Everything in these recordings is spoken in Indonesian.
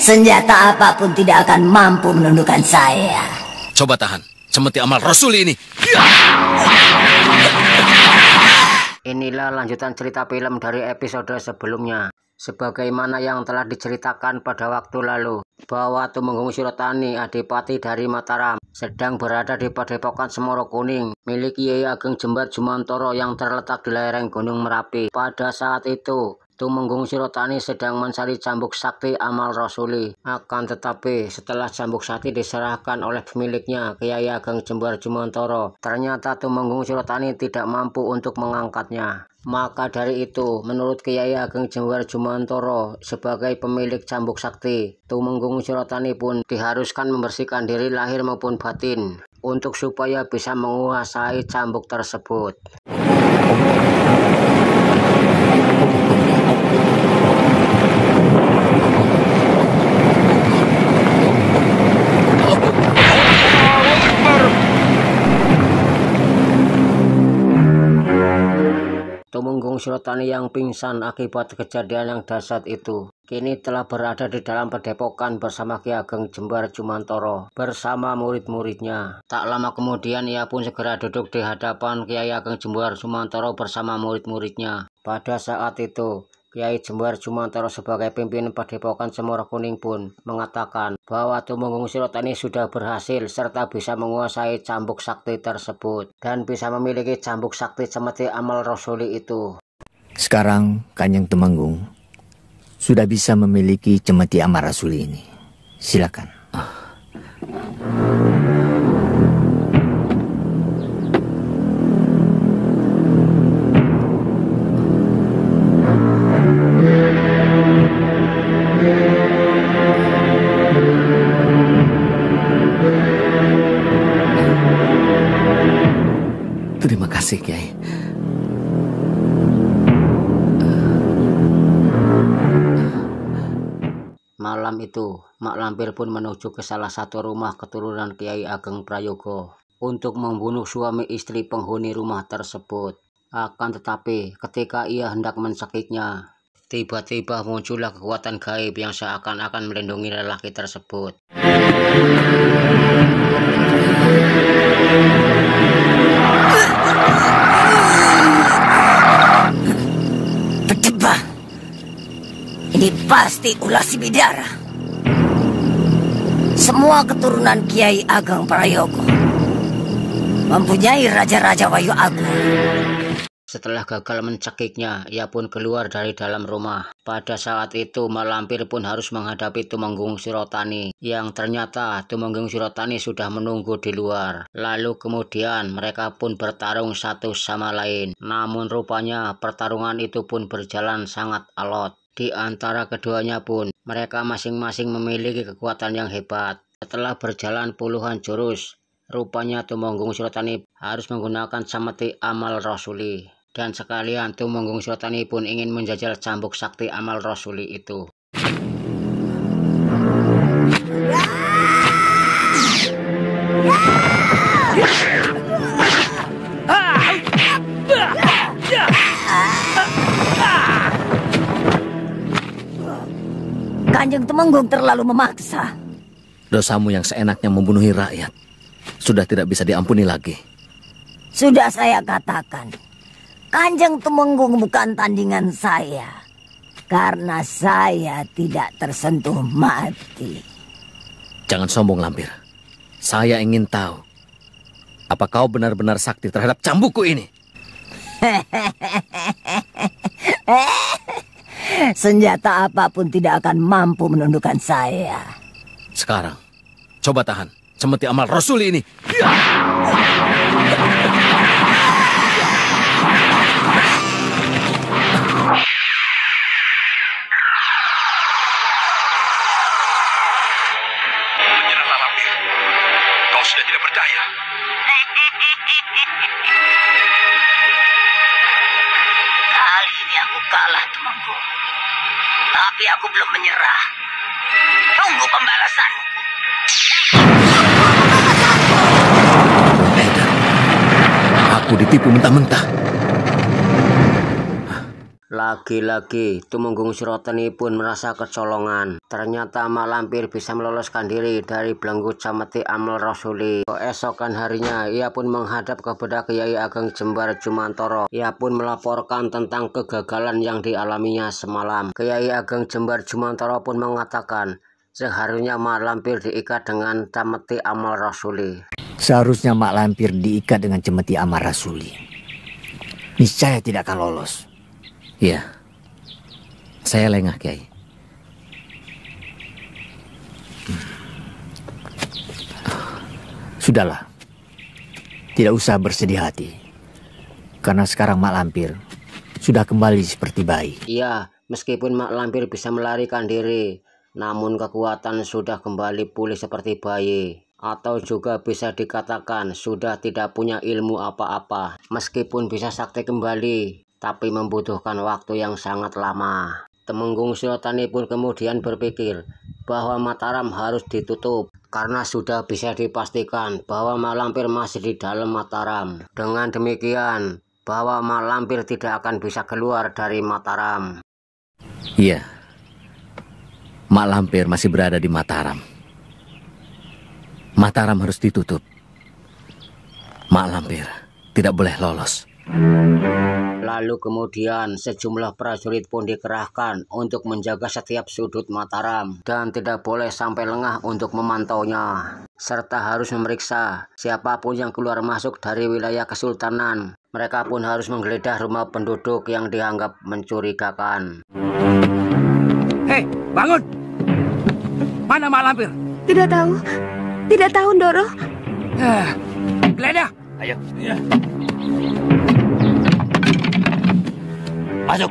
Senjata apapun tidak akan mampu menundukkan saya. Coba tahan, cemeti amal Rasul ini. Inilah lanjutan cerita film dari episode sebelumnya. Sebagaimana yang telah diceritakan pada waktu lalu, bahwa Tumenggung Sirotani, Adipati dari Mataram, sedang berada di Padepokan Semoro Kuning, milik Kiai Ageng Jembar Jumantoro yang terletak di lereng Gunung Merapi. Pada saat itu, Tumenggung Sirotani sedang mencari cambuk sakti amal rasuli. Akan tetapi, setelah cambuk sakti diserahkan oleh pemiliknya, Kiai Ageng Jembar Jumantoro, ternyata Tumenggung Sirotani tidak mampu untuk mengangkatnya. Maka dari itu, menurut Kiai Ageng Jembar Jumantoro sebagai pemilik cambuk sakti, Tumenggung Sirotani pun diharuskan membersihkan diri lahir maupun batin untuk supaya bisa menguasai cambuk tersebut. Tumenggung Sirotani yang pingsan akibat kejadian yang dahsyat itu kini telah berada di dalam padepokan bersama Ki Ageng Jembar Jumantoro bersama murid-muridnya. Tak lama kemudian ia pun segera duduk di hadapan Kiai Ageng Jembar Jumantoro bersama murid-muridnya. Pada saat itu, Kiai Jembar Jumantoro sebagai pimpinan Padepokan Semoro Kuning pun mengatakan bahwa Tumenggung Sirotani sudah berhasil serta bisa menguasai cambuk sakti tersebut dan bisa memiliki cambuk sakti cemeti amal rasuli itu. Sekarang Kanjeng Tumenggung sudah bisa memiliki cemeti amal rasuli ini. Silakan. Terima kasih, Kiai. Malam itu, Mak Lampir pun menuju ke salah satu rumah keturunan Kiai Ageng Prayogo untuk membunuh suami istri penghuni rumah tersebut. Akan tetapi, ketika ia hendak mencekiknya, tiba-tiba muncullah kekuatan gaib yang seakan-akan melindungi lelaki tersebut. Berdebah. Ini pasti ulah si bidara. Semua keturunan Kiai Ageng Prayogo mempunyai raja-raja Wayu Agung. Setelah gagal mencekiknya, ia pun keluar dari dalam rumah. Pada saat itu, Mak Lampir pun harus menghadapi Tumenggung Sirotani, yang ternyata Tumenggung Sirotani sudah menunggu di luar. Lalu kemudian mereka pun bertarung satu sama lain. Namun rupanya pertarungan itu pun berjalan sangat alot. Di antara keduanya pun, mereka masing-masing memiliki kekuatan yang hebat. Setelah berjalan puluhan jurus, rupanya Tumenggung Sirotani harus menggunakan cemeti amal rasuli. Dan sekalian Tumenggung Sirotani pun ingin menjajal cambuk sakti amal rasuli itu. Kanjeng Tumenggung terlalu memaksa. Dosamu yang seenaknya membunuhi rakyat sudah tidak bisa diampuni lagi. Sudah saya katakan, Kanjeng Tumenggung bukan tandingan saya, karena saya tidak tersentuh mati. Jangan sombong, Lampir. Saya ingin tahu, apa kau benar-benar sakti terhadap cambukku ini? Senjata apapun tidak akan mampu menundukkan saya. Sekarang, coba tahan cemeti amal rasuli ini. Menyerahlah, Lampir. Kau sudah tidak berdaya. Kali ini aku kalah, Tumenggung. Tapi aku belum menyerah. Tunggu pembalasanku. Aku ditipu mentah-mentah. Lagi-lagi Tumenggung Surotani pun merasa kecolongan. Ternyata Mak Lampir bisa meloloskan diri dari belenggu Cemeti Amal Rasuli. Keesokan harinya ia pun menghadap kepada Kiai Ageng Jembar Jumantoro. Ia pun melaporkan tentang kegagalan yang dialaminya semalam. Kiai Ageng Jembar Jumantoro pun mengatakan seharusnya Mak Lampir diikat dengan Cemeti Amal Rasuli. Seharusnya Mak Lampir diikat dengan Cemeti Amal Rasuli. Niscaya tidak akan lolos. Iya, saya lengah, Kiai. Sudahlah, tidak usah bersedih hati. Karena sekarang Mak Lampir sudah kembali seperti bayi. Iya, meskipun Mak Lampir bisa melarikan diri, namun kekuatan sudah kembali pulih seperti bayi. Atau juga bisa dikatakan sudah tidak punya ilmu apa-apa. Meskipun bisa sakti kembali, tapi membutuhkan waktu yang sangat lama. Tumenggung Surotani pun kemudian berpikir bahwa Mataram harus ditutup karena sudah bisa dipastikan bahwa Mak Lampir masih di dalam Mataram. Dengan demikian, bahwa Mak Lampir tidak akan bisa keluar dari Mataram. Iya, Mak Lampir masih berada di Mataram. Mataram harus ditutup. Mak Lampir tidak boleh lolos. Lalu kemudian sejumlah prajurit pun dikerahkan untuk menjaga setiap sudut Mataram dan tidak boleh sampai lengah untuk memantaunya, serta harus memeriksa siapapun yang keluar masuk dari wilayah kesultanan. Mereka pun harus menggeledah rumah penduduk yang dianggap mencurigakan. Hei, bangun! Mana Mak Lampir? Tidak tahu Ndoro. Geledah! Ayo. Ya. Masuk.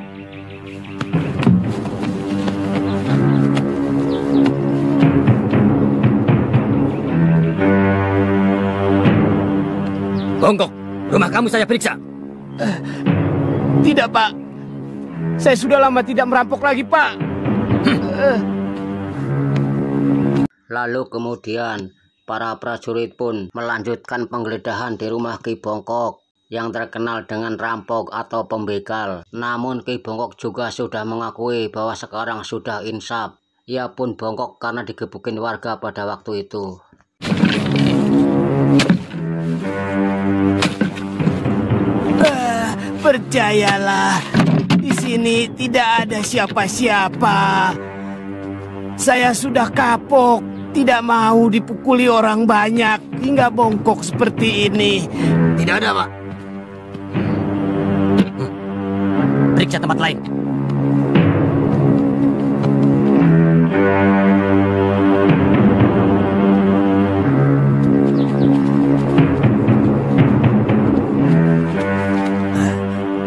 Bongkok, rumah kamu saya periksa. Tidak, Pak. Saya sudah lama tidak merampok lagi, Pak. Lalu kemudian para prajurit pun melanjutkan penggeledahan di rumah Ki Bongkok yang terkenal dengan rampok atau pembegal. Namun Ki Bongkok juga sudah mengakui bahwa sekarang sudah insaf. Ia pun bongkok karena digebukin warga pada waktu itu. Percayalah, di sini tidak ada siapa-siapa. Saya sudah kapok, tidak mau dipukuli orang banyak hingga bongkok seperti ini. Tidak ada, Pak. Periksa tempat lain.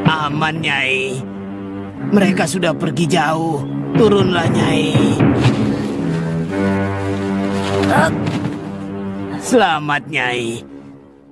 Aman, Nyai. Mereka sudah pergi jauh. Turunlah, Nyai. Selamat, Nyai.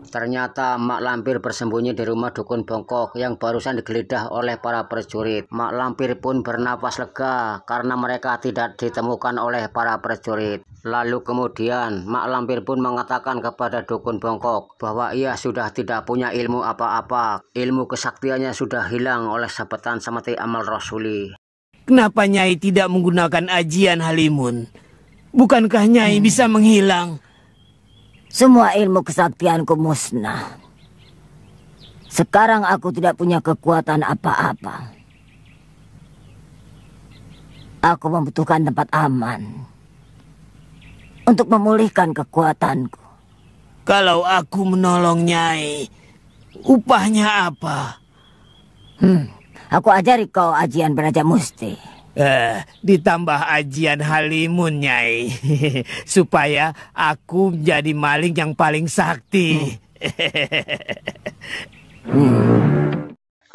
Ternyata Mak Lampir bersembunyi di rumah Dukun Bongkok yang barusan digeledah oleh para prajurit. Mak Lampir pun bernapas lega karena mereka tidak ditemukan oleh para prajurit. Lalu kemudian Mak Lampir pun mengatakan kepada Dukun Bongkok bahwa ia sudah tidak punya ilmu apa-apa. Ilmu kesaktiannya sudah hilang oleh sabetan Cemeti Amal Rasuli. Kenapa Nyai tidak menggunakan ajian Halimun? Bukankah Nyai bisa menghilang? Semua ilmu kesaktianku musnah. Sekarang aku tidak punya kekuatan apa-apa. Aku membutuhkan tempat aman untuk memulihkan kekuatanku. Kalau aku menolong Nyai, upahnya apa? Aku ajari kau ajian Beraja Musti. Ditambah ajian Halimun, Nyai. Supaya aku menjadi maling yang paling sakti.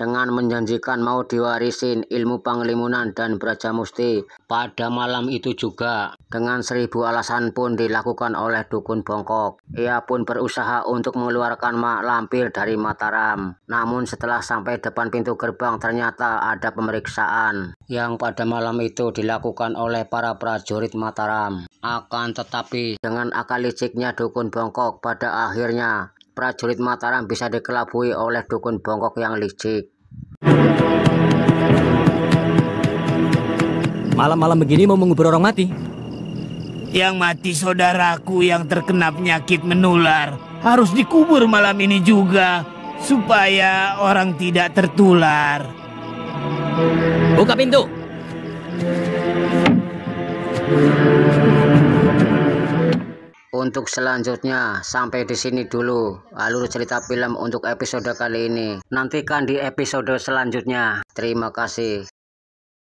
Dengan menjanjikan mau diwarisin ilmu panglimunan dan Beraja Musti. Pada malam itu juga, dengan 1000 alasan pun dilakukan oleh Dukun Bongkok. Ia pun berusaha untuk mengeluarkan Mak Lampir dari Mataram. Namun setelah sampai depan pintu gerbang ternyata ada pemeriksaan yang pada malam itu dilakukan oleh para prajurit Mataram. Akan tetapi dengan akal liciknya Dukun Bongkok, pada akhirnya prajurit Mataram bisa dikelabui oleh Dukun Bongkok yang licik. Malam-malam begini mau mengubur orang mati. Yang mati saudaraku yang terkena penyakit menular harus dikubur malam ini juga, supaya orang tidak tertular. Buka pintu. Untuk selanjutnya, sampai di sini dulu alur cerita film untuk episode kali ini. Nantikan di episode selanjutnya. Terima kasih.